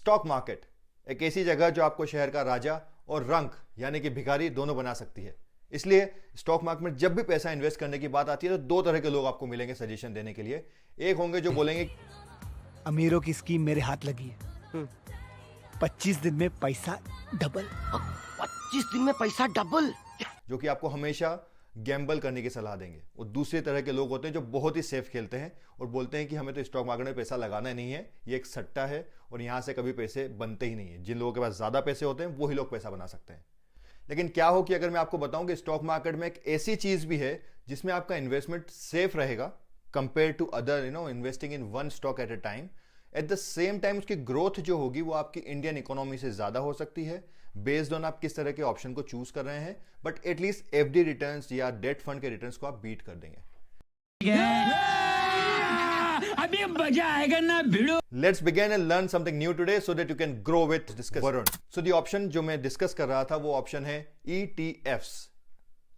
Stock market एक ऐसी जगह जो आपको शहर का राजा और रंक यानी कि भिखारी दोनों बना सकती है। इसलिए स्टॉक मार्केट में जब भी पैसा इन्वेस्ट करने की बात आती है तो दो तरह के लोग आपको मिलेंगे सजेशन देने के लिए। एक होंगे जो बोलेंगे अमीरों की स्कीम मेरे हाथ लगी है, 25 दिन में पैसा डबल। 25 दिन में पैसा डबल, जो कि आपको हमेशा गैम्बल करने की सलाह देंगे। और दूसरे तरह के लोग होते हैं जो बहुत ही सेफ खेलते हैं और बोलते हैं कि हमें तो स्टॉक मार्केट में पैसा लगाना नहीं है, ये एक सट्टा है और यहां से कभी पैसे बनते ही नहीं है। जिन लोगों के पास ज्यादा पैसे होते हैं वही लोग पैसा बना सकते हैं। लेकिन क्या हो कि अगर मैं आपको बताऊं कि स्टॉक मार्केट में एक ऐसी चीज भी है जिसमें आपका इन्वेस्टमेंट सेफ रहेगा compare to other investing in one stock at a time. At the same time उसकी ग्रोथ जो होगी वो आपकी इंडियन इकोनॉमी से ज्यादा हो सकती है बेस्ड ऑन आप किस तरह के ऑप्शन को चूज कर रहे हैं। बट एटलीस्ट एफडी रिटर्न्स या डेट फंड के रिटर्न्स को आप बीट कर देंगे। अभी मजा आएगा ना भिड़ो। Let's begin and learn something new today so that you can grow with discuss. Varun. So the option जो मैं डिस्कस कर रहा था वो ऑप्शन है ETFs.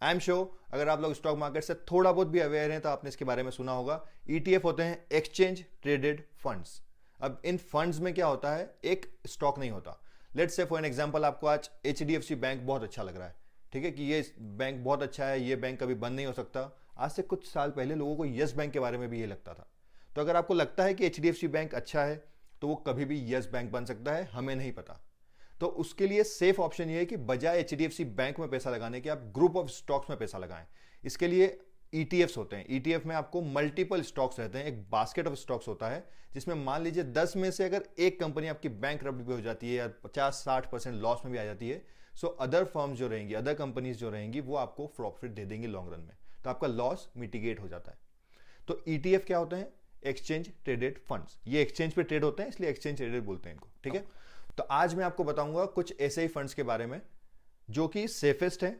आई एम श्योर अगर आप लोग स्टॉक मार्केट से थोड़ा बहुत भी अवेयर हैं तो आपने इसके बारे में सुना होगा। ETF होते हैं एक्सचेंज ट्रेडेड फंड्स। अब इन फंड्स में क्या होता है, एक स्टॉक नहीं होता। Let's say for an example आपको आज HDFC बैंक बहुत अच्छा लग रहा है, ठीक है, कि ये बैंक बहुत अच्छा है, ये बैंक कभी बंद नहीं हो सकता। आज से कुछ साल पहले लोगों को यस बैंक के बारे में भी ये लगता था। तो अगर आपको लगता है कि HDFC बैंक अच्छा है तो वो कभी भी यस बैंक बन सकता है, हमें नहीं पता। तो उसके लिए सेफ ऑप्शन ये है कि बजाय HDFC बैंक में पैसा लगाने के आप ग्रुप ऑफ स्टॉक्स में पैसा लगाएं। इसके लिए ETFs होते हैं। ETF में आपको मल्टीपल स्टॉक्स रहते हैं, एक बास्केट ऑफ स्टॉक्स होता है जिसमें मान लीजिए 10 में से अगर एक कंपनी आपकी बैंकरप्ट भी हो जाती है या 50-60% लॉस में भी आ जाती है, सो अदर फर्म्स जो रहेंगी, अदर कंपनीज जो रहेंगी वो आपको प्रॉफिट दे देंगी लॉन्ग रन में, तो आपका लॉस मिटिगेट हो जाता है। तो ETF क्या होते हैं, एक्सचेंज ट्रेडेड फंड्स। ये एक्सचेंज पे ट्रेड होते हैं इसलिए एक्सचेंज ट्रेडेड बोलते हैं इनको, ठीक है। तो आज मैं आपको बताऊंगा कुछ ऐसे ही फंड्स के बारे में जो कि सेफेस्ट है,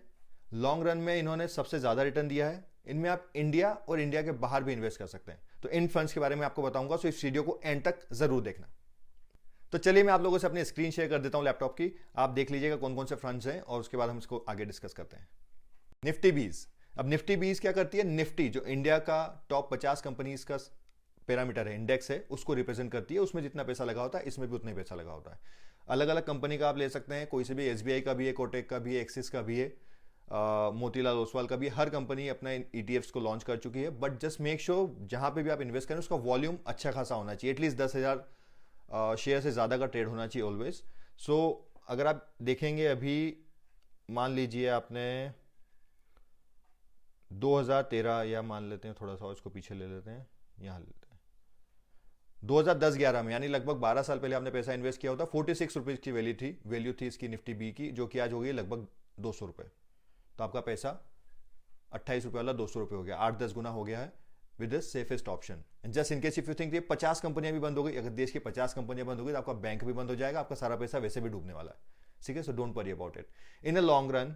लॉन्ग रन में इन्होंने सबसे ज्यादा रिटर्न दिया है। इनमें आप इंडिया और इंडिया के बाहर भी इन्वेस्ट कर सकते हैं। तो इन फंड्स के बारे में आपको बताऊंगा, सो इस वीडियो को एंड तक जरूर देखना। तो चलिए मैं आप लोगों से अपनी स्क्रीन शेयर कर देता हूं लैपटॉप की, आप देख लीजिएगा कौन कौन से फंड्स हैं और उसके बाद हम इसको आगे डिस्कस करते हैं। निफ्टी बीज। अब निफ्टी बीज क्या करती है, निफ्टी जो इंडिया का टॉप 50 कंपनीज का पैरामीटर है, इंडेक्स है, उसको रिप्रेजेंट करती है। उसमें जितना पैसा लगा होता है इसमें भी उतना ही पैसा लगा होता है। अलग अलग कंपनी का आप ले सकते हैं, कोई से भी, SBI का भी है, कोटेक का भी है, एक्सिस का भी है, मोतीलाल ओसवाल का भी। हर कंपनी अपना ETFs को लॉन्च कर चुकी है। बट जस्ट मेक श्योर जहां पे भी आप इन्वेस्ट करें उसका वॉल्यूम अच्छा खासा होना चाहिए, एटलीस्ट 10,000 शेयर से ज्यादा का ट्रेड होना चाहिए ऑलवेज। सो अगर आप देखेंगे अभी मान लीजिए आपने 2013 या मान लेते हैं थोड़ा सा इसको पीछे ले लेते हैं, यहां लेते हैं 2010-11 में, यानी लगभग 12 साल पहले आपने पैसा इन्वेस्ट किया होता, 46 रुपीज की वैल्यू थी इसकी निफ्टी बी की, जो कि आज हो गई लगभग 200 रुपए। तो आपका पैसा 28 रुपए वाला 200 रुपए हो गया, 8-10 गुना हो गया है with the safest option. Just in case if you think 50 कंपनियां भी बंद हो गई, अगर देश की 50 कंपनियां बंद हो गई तो आपका बैंक भी बंद हो जाएगा, आपका सारा पैसा वैसे भी डूबने वाला है, ठीक है। So don't worry about it. In a long run,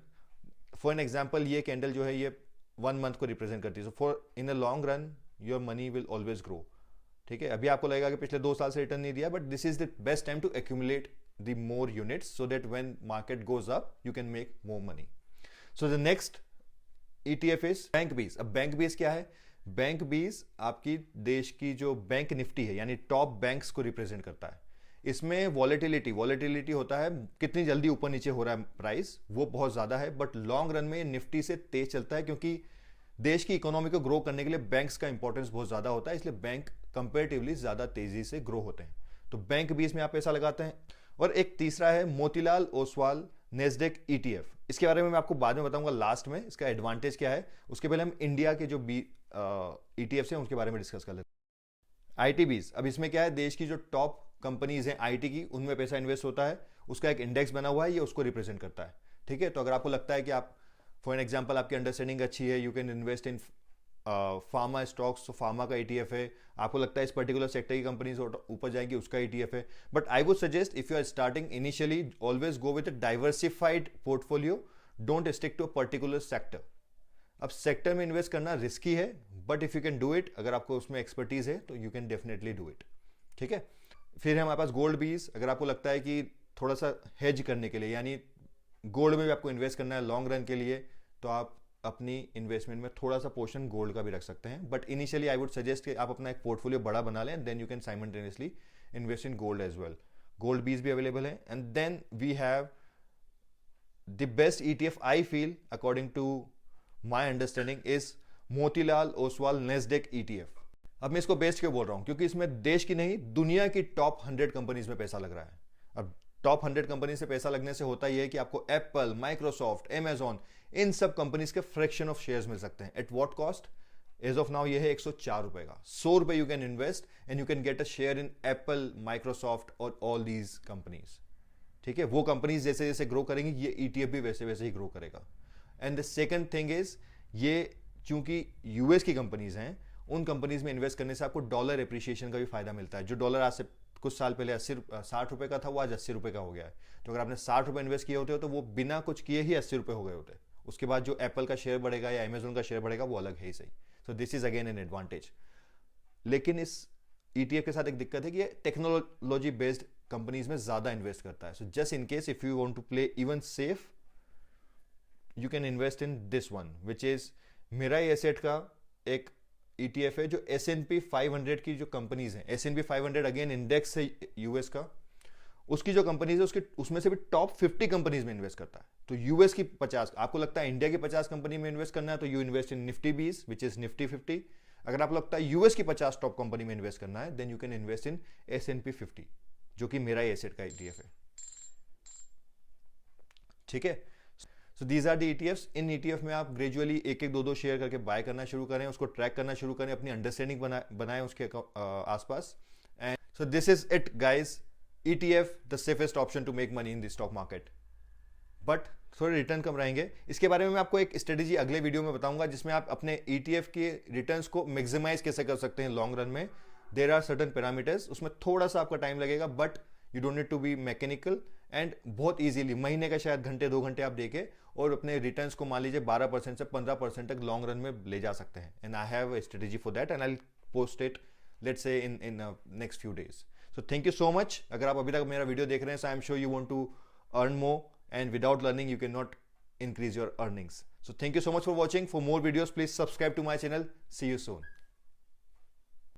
for an example ये कैंडल जो है ये 1 मंथ को रिप्रेजेंट करती है। So for in a long run your money will always grow, ठीक है। अभी आपको लगेगा कि पिछले 2 साल से रिटर्न नहीं दिया, but this is the best time to accumulate the more units so that when market goes up you can make more money. So the next ETF is bank BeES. अब बैंक बीज क्या है, bank बीज आपकी देश की जो bank Nifty है यानी टॉप बैंक्स को रिप्रेजेंट करता है। इसमें वॉलेटिलिटी होता है, कितनी जल्दी ऊपर नीचे हो रहा है प्राइस, वो बहुत ज्यादा है। बट लॉन्ग रन में निफ्टी से तेज चलता है क्योंकि देश की इकोनॉमी को ग्रो करने के लिए बैंक्स का इंपॉर्टेंस बहुत ज्यादा होता है, इसलिए बैंक कंपेरेटिवली ज्यादा तेजी से ग्रो होते हैं। तो बैंक बीज में आप पैसा लगाते हैं। और एक तीसरा है मोतीलाल ओसवाल नेस्डेक ETF। इसके बारे में मैं आपको बाद में बताऊंगा लास्ट में, इसका एडवांटेज क्या है। उसके पहले हम इंडिया के जो ETFs हैं उसके बारे में डिस्कस कर लेते हैं। ITBs, अब इसमें क्या है, देश की जो टॉप कंपनीज हैं IT की, उनमें पैसा इन्वेस्ट होता है, उसका एक इंडेक्स बना हुआ है, ये उसको रिप्रेजेंट करता है, ठीक है। तो अगर आपको लगता है कि आप फॉर एन एग्जाम्पल आपकी अंडरस्टैंडिंग अच्छी है, you can invest in pharma stocks, तो फार्मा का ETF है। आपको लगता है इस पर्टिकुलर सेक्टर की कंपनीज ऊपर जाएंगी, उसका ETF है। But I would suggest if you are starting initially always go with a diversified portfolio, don't stick to a particular sector. अब सेक्टर में इन्वेस्ट करना रिस्की है, but if you can do it, अगर आपको उसमें expertise है तो you can definitely do it, ठीक है। फिर है हमारे पास गोल्ड बीज। अगर आपको लगता है कि थोड़ा सा हेज करने के लिए, यानी गोल्ड में भी आपको इन्वेस्ट करना है लॉन्ग रन के लिए, तो आप अपनी इन्वेस्टमेंट में थोड़ा सा पोर्शन गोल्ड का भी रख सकते हैं। But initially I would suggest कि आप अपना एक पोर्टफोलियो बड़ा बना लें, then you can simultaneously invest in gold as well. Gold BeES भी अवेलेबल है. And then we have the best ETF I feel according to my understanding is Motilal Oswal Nasdaq ETF. अब मैं इसको बेस्ट क्यों बोल रहा हूं? क्योंकि इसमें देश की नहीं दुनिया की टॉप 100 कंपनीज में पैसा लग रहा है. अब टॉप 100 कंपनी से पैसा लगने से होता यह है कि आपको एप्पल, माइक्रोसॉफ्ट, अमेजॉन, इन सब कंपनीज के फ्रैक्शन ऑफ शेयर्स मिल सकते हैं. At what cost? As of now ये है 104 रुपए का. 100 रुपए you can invest and you can get a share in Apple, Microsoft और ऑल दीज कंपनीज. ठीक है, वो कंपनीज जैसे जैसे ग्रो करेंगी ये ETF भी वैसे वैसे ही ग्रो करेगा. And the second thing is ये चूंकि यूएस की कंपनीज हैं, उन कंपनीज में इन्वेस्ट करने से आपको डॉलर एप्रिसिएशन का भी फायदा मिलता है. जो डॉलर आज से कुछ साल पहले 60 रुपए का था वो आज 80 रुपए का हो गया है. तो अगर आपने 60 रुपए इन्वेस्ट किए होते हो तो वो बिना कुछ किए ही 80 रुपए हो गए होते. उसके बाद जो एप्पल का शेयर बढ़ेगा या अमेजोन का शेयर बढ़ेगा वो अलग है ही सही. सो this is again an advantage. लेकिन इस ETF के साथ एक दिक्कत है कि ये टेक्नोलॉजी बेस्ड कंपनीज में ज्यादा इन्वेस्ट करता है. So just in case if you want to play even safe you can invest in this one which is Mirae asset का एक ETF है जो S&P 500 की जो कंपनीज हैं. S&P 500 अगेन इंडेक्स है यूएस का. उसकी जो कंपनीज है उसके उसमें से भी टॉप 50 कंपनीज में इन्वेस्ट करता है. तो यूएस की 50, आपको लगता है इंडिया की 50 कंपनी में इन्वेस्ट करना है तो you invest in Nifty 20 which is Nifty 50. अगर आपको लगता है यूएस की 50 टॉप कंपनी में इन्वेस्ट करना है then you can invest in S&P 50 जो कि मेरा एसेट का ETF है. ठीक है, so these are the ETFs. इन ETF में आप ग्रेजुअली एक एक दो शेयर करके बाय करना शुरू करें, उसको ट्रैक करना शुरू करें, अपनी अंडरस्टैंडिंग बनाएं उसके आसपास. And so this is it guys. ETF the safest option to make money in the stock market. But थोड़े रिटर्न कम रहेंगे. इसके बारे में मैं आपको एक स्ट्रेटेजी अगले वीडियो में बताऊंगा जिसमें आप अपने ETF के रिटर्न्स को मैक्सिमाइज कैसे कर सकते हैं लॉन्ग रन में. देयर आर सर्टेन पैरामीटर्स, उसमें थोड़ा सा आपका टाइम लगेगा but you don't need to be mechanical and बहुत इजीली महीने का शायद घंटे 2 घंटे आप देके और अपने रिटर्न्स को मान लीजिए 12% से 15% तक लॉन्ग रन में ले जा सकते हैं. And I have a strategy for that and I will post it let's say in next few days. So thank you so much. अगर आप अभी तक मेरा वीडियो देख रहे हैं so I am sure you want to earn more and without learning you can not increase your earnings. So thank you so much for watching. For more videos please subscribe to my channel. See you soon.